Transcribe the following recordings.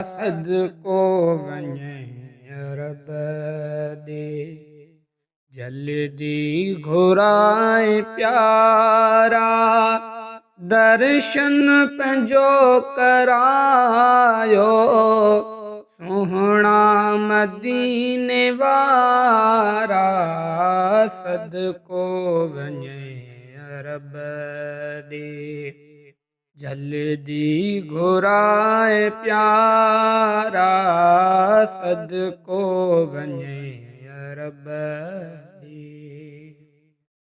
सदको वञे रब ॾे जल्दी घुराए प्यारा दर्शन पंहिंजो करायो सोहणा मदीने वारा सदको वञे रब ॾे जल्दी घुराए प्यारा सदको वञे रब ॾे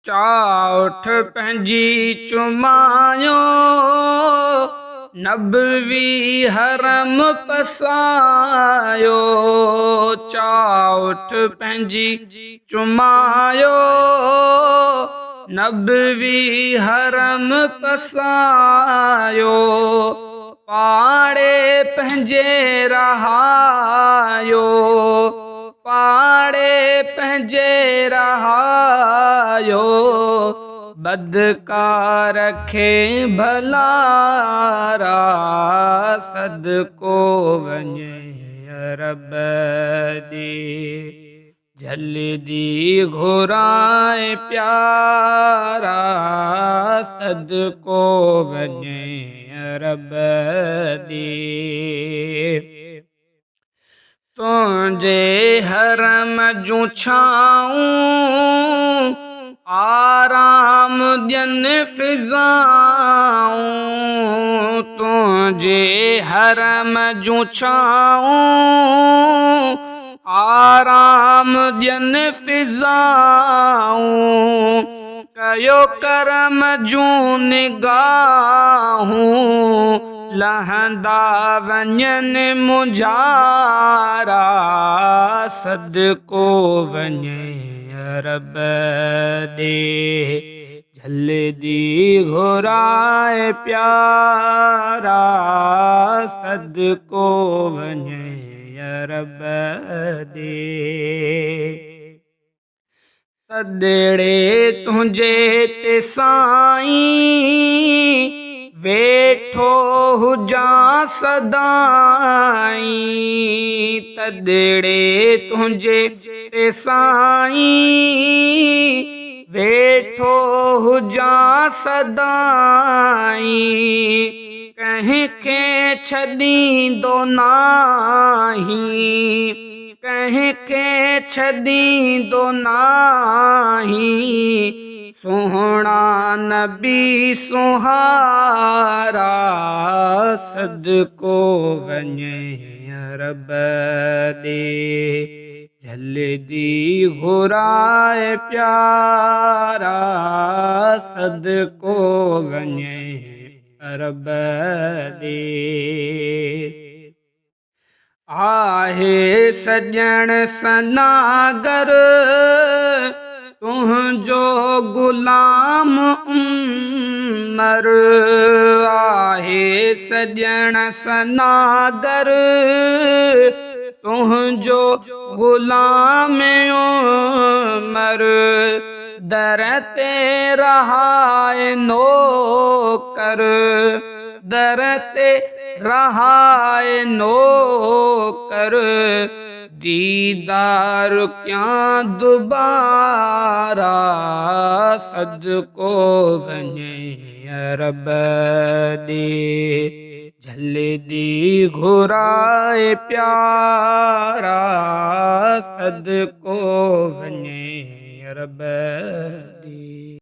चाउठ पंहिंजी चुमायो नबवी हरम पसायो चाउठ पंहिंजी चुमायो नबवी हरम पसायो पाड़े पंहिंजे रहायो पाड़े पंहिंजे रहायो बदकार खे भलारा सदको वञे रब ॾे जल्दी घुराए प्यारा सदको वञे रब ॾे तुंहिंजे हरम जूं छाऊं आराम ॾियनि फिज़ाऊं तुंहिंजे हरम जूं छाऊं आराम ॾियनि फिज़ाऊं कयो करम जूं निगाहूं लहंदा वञनि मुंझारा सदको वञे रब ॾे जल्दी घुराए प्यारा सदको वञे रब ॾे तदिड़े तुंहिंजे ते साईं वेठो हुजां सदाईं तदिड़े तुंहिंजे ते साईं वेठो हुजां सदाईं कंहिंखे छॾींदो नाहीं कंहिंखे छॾींदो नाहीं सोहणा नबी सुहारा सदको वञे रब ॾे जल्दी घुराए प्यारा सदको वञे रब ॾे आहे सॼण सनागर तुंहिंजो गुलाम उमर आहे सॼण सनागर तुंहिंजो गुलाम उमर दर ते रहाए नौकर दर ते रहाए नौकर दीदार क्या दुबारा सदको वञे रब ॾे जल्दी घुराए प्यारा सदको वञे रब ॾे।